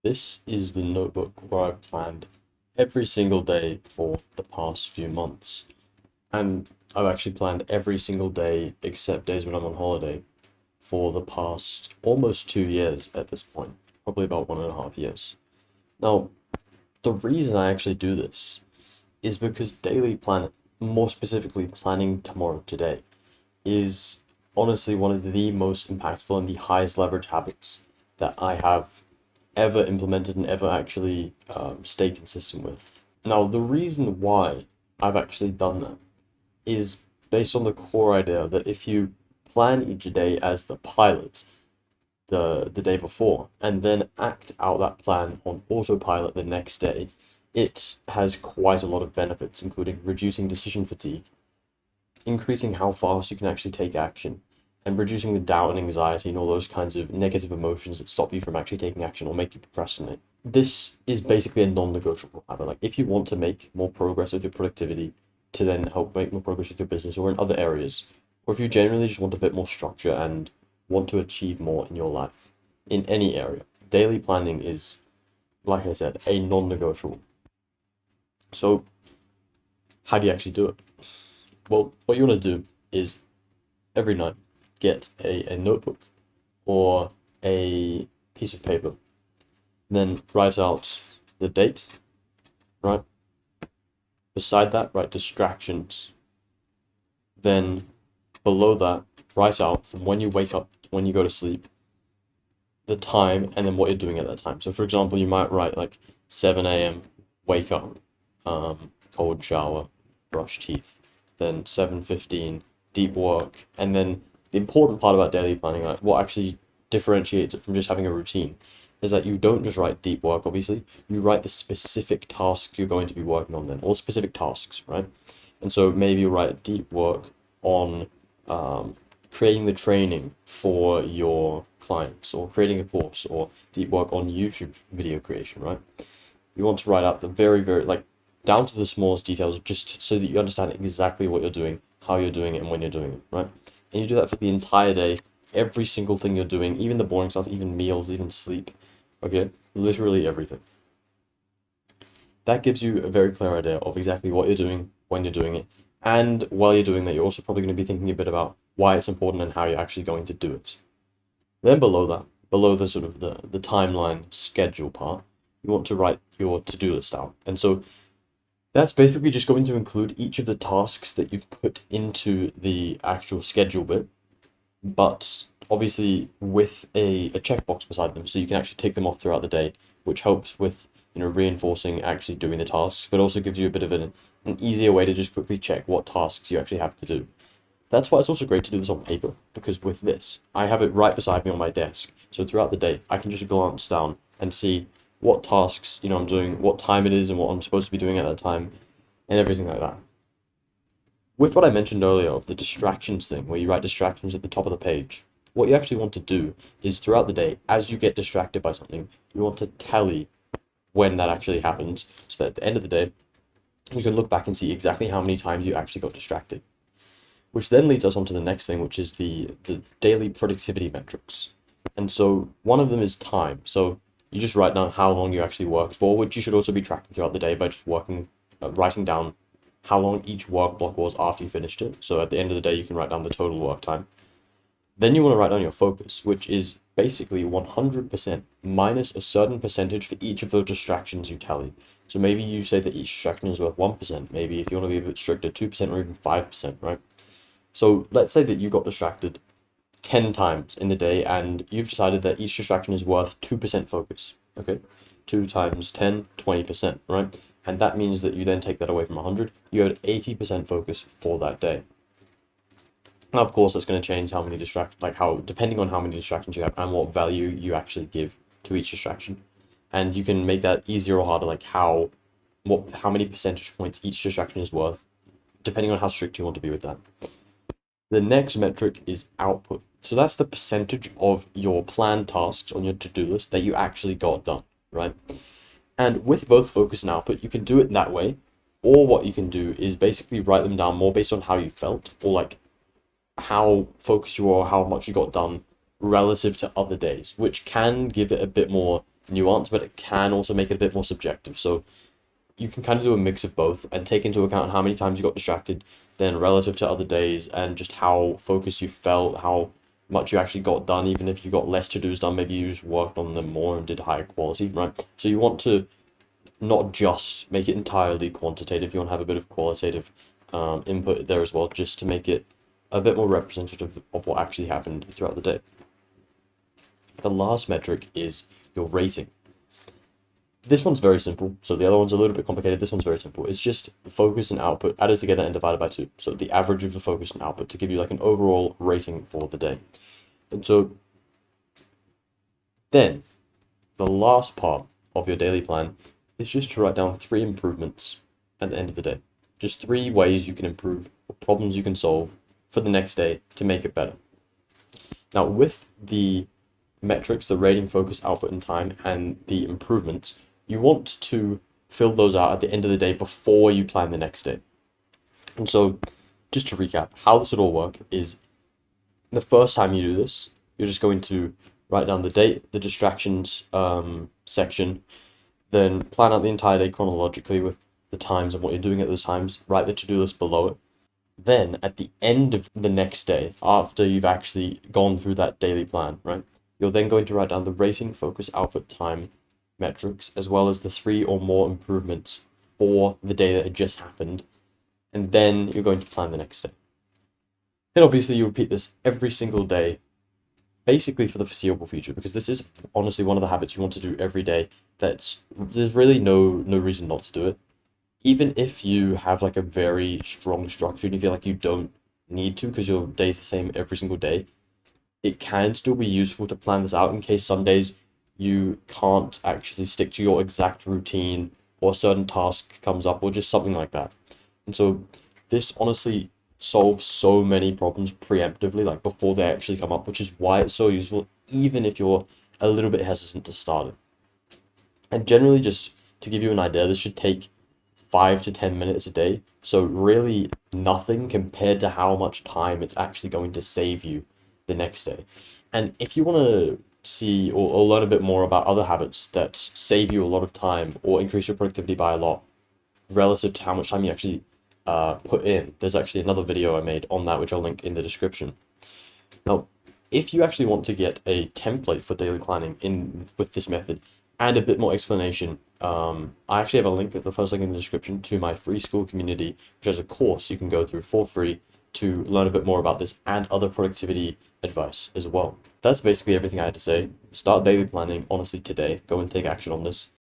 This is the notebook where I've planned every single day for the past few months. And I've actually planned every single day except days when I'm on holiday for the past almost 2 years at this point, probably about 1.5 years. Now, the reason I actually do this is because daily planning, more specifically planning tomorrow today, is honestly one of the most impactful and the highest leverage habits that I have ever implemented and ever actually stayed consistent with. Now, the reason why I've actually done that is based on the core idea that if you plan each day as the pilot the day before and then act out that plan on autopilot the next day, it has quite a lot of benefits, including reducing decision fatigue, increasing how fast you can actually take action, and reducing the doubt and anxiety and all those kinds of negative emotions that stop you from actually taking action or make you procrastinate. This is basically a non-negotiable habit. Like if you want to make more progress with your productivity to then help make more progress with your business or in other areas, or if you genuinely just want a bit more structure and want to achieve more in your life in any area, daily planning is, like I said, a non-negotiable. So how do you actually do it? Well, what you want to do is every night get a notebook or a piece of paper. Then write out the date, right? Beside that, write distractions. Then below that, write out from when you wake up to when you go to sleep, the time, and then what you're doing at that time. So, for example, you might write like 7 a.m., wake up, cold shower, brush teeth. Then 7:15, deep work. And then the important part about daily planning, like what actually differentiates it from just having a routine, is that you don't just write deep work, obviously. You write the specific tasks you're going to be working on then, or specific tasks, right? And so maybe you write deep work on creating the training for your clients, or creating a course, or deep work on YouTube video creation, right? You want to write out the very, like, down to the smallest details, just so that you understand exactly what you're doing, how you're doing it, and when you're doing it, right? And you do that for the entire day, every single thing you're doing, even the boring stuff, even meals, even sleep, okay? Literally everything. That gives you a very clear idea of exactly what you're doing, when you're doing it, and while you're doing that, you're also probably going to be thinking a bit about why it's important and how you're actually going to do it. Then below that, below the sort of the timeline schedule part, you want to write your to-do list out. And so that's basically just going to include each of the tasks that you've put into the actual schedule bit, but obviously with a checkbox beside them, so you can actually take them off throughout the day, which helps with reinforcing actually doing the tasks, but also gives you a bit of an easier way to just quickly check what tasks you actually have to do. That's why it's also great to do this on paper, because with this, I have it right beside me on my desk. So throughout the day, I can just glance down and see what tasks, I'm doing, what time it is, and what I'm supposed to be doing at that time, and everything like that. With what I mentioned earlier of the distractions thing, where you write distractions at the top of the page, what you actually want to do is throughout the day, as you get distracted by something, you want to tally when that actually happens, so that at the end of the day, you can look back and see exactly how many times you actually got distracted. Which then leads us on to the next thing, which is the daily productivity metrics. And so one of them is time. So you just write down how long you actually worked for, which you should also be tracking throughout the day by just writing down how long each work block was after you finished it. So at the end of the day, you can write down the total work time. Then you want to write down your focus, which is basically 100% minus a certain percentage for each of those distractions you tally. So maybe you say that each distraction is worth 1%. Maybe if you want to be a bit stricter, 2% or even 5%, right? So let's say that you got distracted 10 times in the day and you've decided that each distraction is worth 2% focus. Okay, 2 times 10, 20%, right? And that means that you then take that away from 100, you had 80% focus for that day. Now, of course, that's going to change how many depending on how many distractions you have and what value you actually give to each distraction. And you can make that easier or harder, like how many percentage points each distraction is worth, depending on how strict you want to be with that. The next metric is output. So that's the percentage of your planned tasks on your to-do list that you actually got done, right? And with both focus and output, you can do it that way, or what you can do is basically write them down more based on how you felt, or like how focused you are, how much you got done relative to other days, which can give it a bit more nuance, but it can also make it a bit more subjective. So you can kind of do a mix of both and take into account how many times you got distracted, then relative to other days, and just how focused you felt, how much you actually got done. Even if you got less to-dos done, maybe you just worked on them more and did higher quality, right? So you want to not just make it entirely quantitative, you want to have a bit of qualitative input there as well, just to make it a bit more representative of what actually happened throughout the day. The last metric is your rating. This one's very simple, so the other one's a little bit complicated. This one's very simple. It's just focus and output added together and divided by 2. So the average of the focus and output to give you like an overall rating for the day. And so then the last part of your daily plan is just to write down 3 improvements at the end of the day. Just 3 ways you can improve, or problems you can solve for the next day to make it better. Now with the metrics, the rating, focus, output, and time, and the improvements, you want to fill those out at the end of the day before you plan the next day. And so, just to recap, how this would all work is the first time you do this, you're just going to write down the date, the distractions section, then plan out the entire day chronologically with the times and what you're doing at those times, write the to-do list below it. Then, at the end of the next day, after you've actually gone through that daily plan, right, you're then going to write down the rating, focus, output, time metrics, as well as the 3 or more improvements for the day that had just happened. And then you're going to plan the next day. And obviously you repeat this every single day, basically for the foreseeable future, because this is honestly one of the habits you want to do every day. There's really no reason not to do it. Even if you have like a very strong structure and you feel like you don't need to because your day's the same every single day, it can still be useful to plan this out in case some days you can't actually stick to your exact routine or a certain task comes up or just something like that. And so this honestly solves so many problems preemptively, like before they actually come up, which is why it's so useful, even if you're a little bit hesitant to start it. And generally, just to give you an idea, this should take 5 to 10 minutes a day. So really nothing compared to how much time it's actually going to save you the next day. And if you want to see or learn a bit more about other habits that save you a lot of time or increase your productivity by a lot relative to how much time you actually put in, there's actually another video I made on that, which I'll link in the description. Now, if you actually want to get a template for daily planning with this method and a bit more explanation, I actually have a link at the first link in the description to my free school community, which has a course you can go through for free to learn a bit more about this and other productivity advice as well. That's basically everything I had to say. Start daily planning, honestly, today. Go and take action on this.